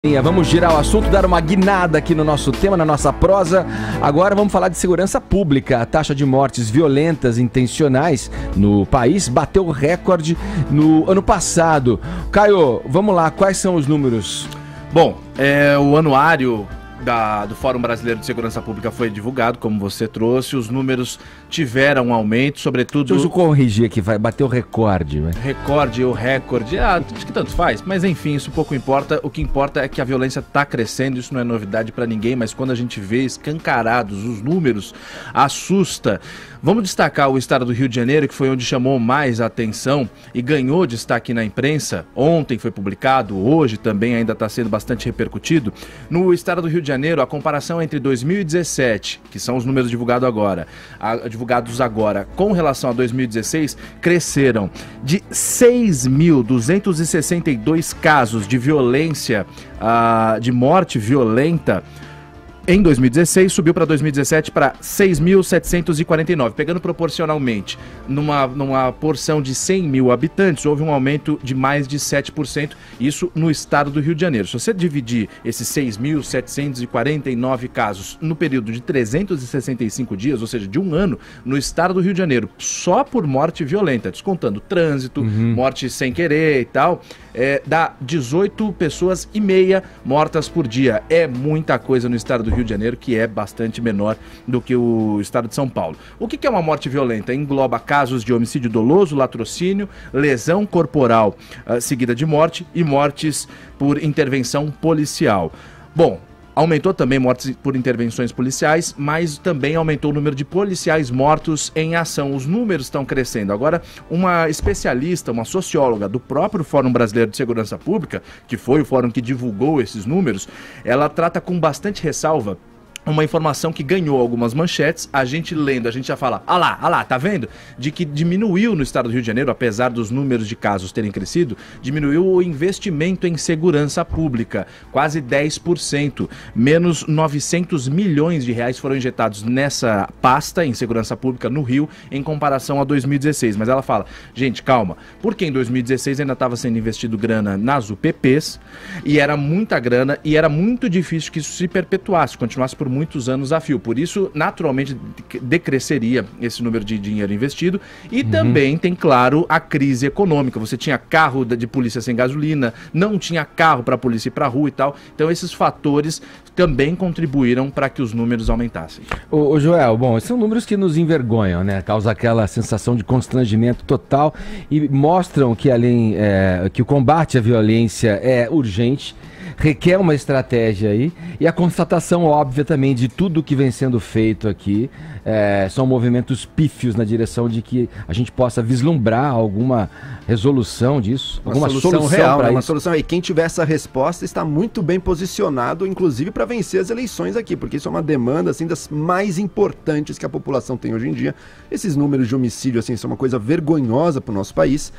Vamos girar o assunto, dar uma guinada aqui no nosso tema, na nossa prosa. Agora vamos falar de segurança pública. A taxa de mortes violentas intencionais no país bateu o recorde no ano passado. Caio, vamos lá, quais são os números? Bom, o anuário do Fórum Brasileiro de Segurança Pública foi divulgado, como você trouxe. Os números tiveram um aumento, sobretudo... Deixa eu corrigir aqui, vai bater o recorde. Né? Recorde ou recorde, acho que tanto faz, mas enfim, isso pouco importa. O que importa é que a violência está crescendo, isso não é novidade para ninguém, mas quando a gente vê escancarados os números, assusta. Vamos destacar o estado do Rio de Janeiro, que foi onde chamou mais a atenção e ganhou destaque na imprensa. Ontem foi publicado, hoje também ainda está sendo bastante repercutido. No estado do Rio de Janeiro, a comparação entre 2017, que são os números divulgados agora, com relação a 2016, cresceram de 6.262 casos de violência, de morte violenta. Em 2016, subiu para 2017 para 6.749, pegando proporcionalmente, numa porção de 100 mil habitantes, houve um aumento de mais de 7%, isso no estado do Rio de Janeiro. Se você dividir esses 6.749 casos no período de 365 dias, ou seja, de um ano, no estado do Rio de Janeiro, só por morte violenta, descontando trânsito, morte sem querer e tal, dá 18 pessoas e meia mortas por dia. É muita coisa no estado do Rio de Janeiro, que é bastante menor do que o estado de São Paulo. O que é uma morte violenta? Engloba casos de homicídio doloso, latrocínio, lesão corporal seguida de morte e mortes por intervenção policial. Bom, aumentou também mortes por intervenções policiais, mas também aumentou o número de policiais mortos em ação. Os números estão crescendo. Agora, uma especialista, uma socióloga do próprio Fórum Brasileiro de Segurança Pública, que foi o fórum que divulgou esses números, ela trata com bastante ressalva uma informação que ganhou algumas manchetes. A gente lendo, a gente já fala, ah lá, tá vendo? De que diminuiu no estado do Rio de Janeiro, apesar dos números de casos terem crescido, diminuiu o investimento em segurança pública, quase 10%. Menos 900 milhões de reais foram injetados nessa pasta em segurança pública no Rio, em comparação a 2016. Mas ela fala, gente, calma, porque em 2016 ainda estava sendo investido grana nas UPPs, e era muita grana, e era muito difícil que isso se perpetuasse, continuasse por muitos anos a fio. Por isso, naturalmente, decresceria esse número de dinheiro investido. E também tem, claro, a crise econômica. Você tinha carro de polícia sem gasolina, não tinha carro para a polícia ir para a rua e tal. Então, esses fatores também contribuíram para que os números aumentassem. Ô Joel, bom, esses são números que nos envergonham, né? Causa aquela sensação de constrangimento total e mostram que, além que o combate à violência é urgente, requer uma estratégia aí, e a constatação óbvia também de tudo que vem sendo feito aqui são movimentos pífios na direção de que a gente possa vislumbrar alguma resolução disso, alguma solução real para isso. Uma solução aí. Quem tiver essa resposta está muito bem posicionado, inclusive para vencer as eleições aqui, porque isso é uma demanda assim das mais importantes que a população tem hoje em dia. Esses números de homicídio assim são uma coisa vergonhosa para o nosso país.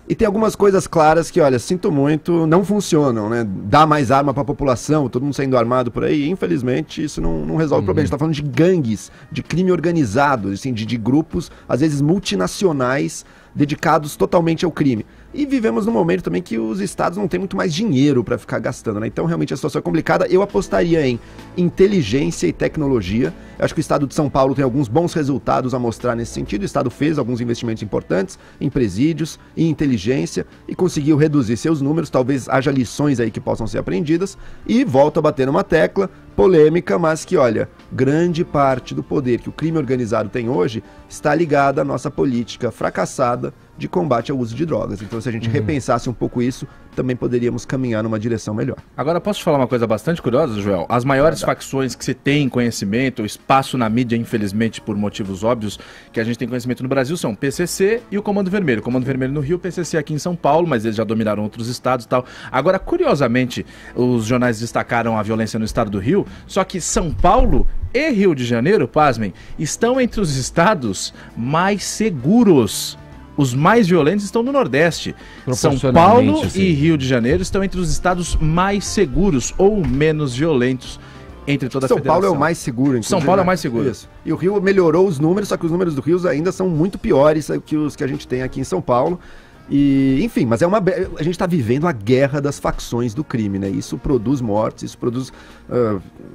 E tem algumas coisas claras que, olha, sinto muito, não funcionam, né? Dá mais arma para a população, todo mundo saindo armado por aí, infelizmente isso não resolve o problema. A gente está falando de gangues, de crime organizado, assim, de grupos, às vezes multinacionais, dedicados totalmente ao crime. E vivemos num momento também que os estados não têm muito mais dinheiro para ficar gastando, né? Então realmente a situação é complicada. Eu apostaria em inteligência e tecnologia. Eu acho que o estado de São Paulo tem alguns bons resultados a mostrar nesse sentido. O estado fez alguns investimentos importantes em presídios e inteligência e conseguiu reduzir seus números. Talvez haja lições aí que possam ser aprendidas. E volto a bater numa tecla polêmica, mas que, olha, grande parte do poder que o crime organizado tem hoje está ligada à nossa política fracassada de combate ao uso de drogas. Então, se a gente repensasse um pouco isso, também poderíamos caminhar numa direção melhor. Agora, posso te falar uma coisa bastante curiosa, Joel? As maiores facções que se tem conhecimento, o espaço na mídia, infelizmente, por motivos óbvios, que a gente tem conhecimento no Brasil, são o PCC e o Comando Vermelho. O Comando Vermelho no Rio, o PCC aqui em São Paulo, mas eles já dominaram outros estados e tal. Agora, curiosamente, os jornais destacaram a violência no estado do Rio, só que São Paulo e Rio de Janeiro, pasmem, estão entre os estados mais seguros. Os mais violentos estão no Nordeste. São Paulo e Rio de Janeiro estão entre os estados mais seguros ou menos violentos entre toda a federação. São Paulo é o mais seguro, São Paulo é o mais seguro. Isso. E o Rio melhorou os números, só que os números do Rio ainda são muito piores que os que a gente tem aqui em São Paulo. E, enfim, mas a gente está vivendo a guerra das facções do crime, né? Isso produz mortes, isso produz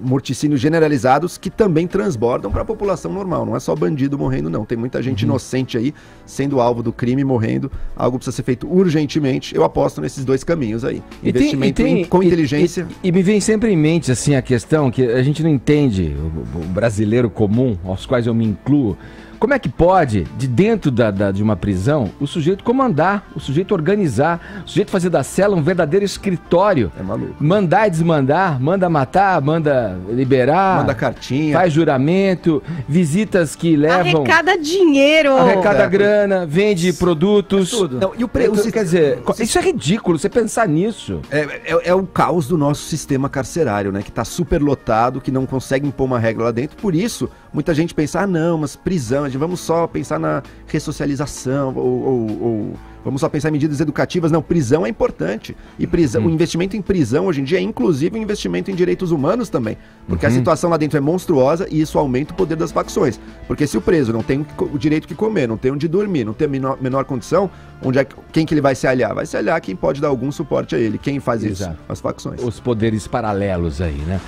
morticínios generalizados que também transbordam para a população normal. Não é só bandido morrendo, não. Tem muita gente inocente aí sendo alvo do crime, morrendo. Algo precisa ser feito urgentemente. Eu aposto nesses dois caminhos aí. Investimento com inteligência. E me vem sempre em mente assim a questão que a gente não entende, o brasileiro comum, aos quais eu me incluo. Como é que pode, de dentro de uma prisão, o sujeito comandar, o sujeito organizar, o sujeito fazer da cela um verdadeiro escritório? É maluco. Mandar e desmandar, manda matar, manda liberar. Manda cartinha. Faz juramento, visitas que levam... Arrecada dinheiro. Arrecada grana, vende produtos. Tudo. Não, e o Quer dizer, isso é ridículo, você pensar nisso. É o caos do nosso sistema carcerário, né? Que tá super lotado, que não consegue impor uma regra lá dentro. Por isso, muita gente pensa, não, mas prisão, vamos só pensar na ressocialização ou vamos só pensar em medidas educativas. Não, prisão é importante. E o investimento em prisão hoje em dia é inclusive um investimento em direitos humanos também. Porque a situação lá dentro é monstruosa e isso aumenta o poder das facções. Porque se o preso não tem o direito que comer, não tem onde dormir, não tem a menor condição, quem que ele vai se aliar? Vai se aliar quem pode dar algum suporte a ele. Quem faz isso? As facções. Os poderes paralelos aí, né?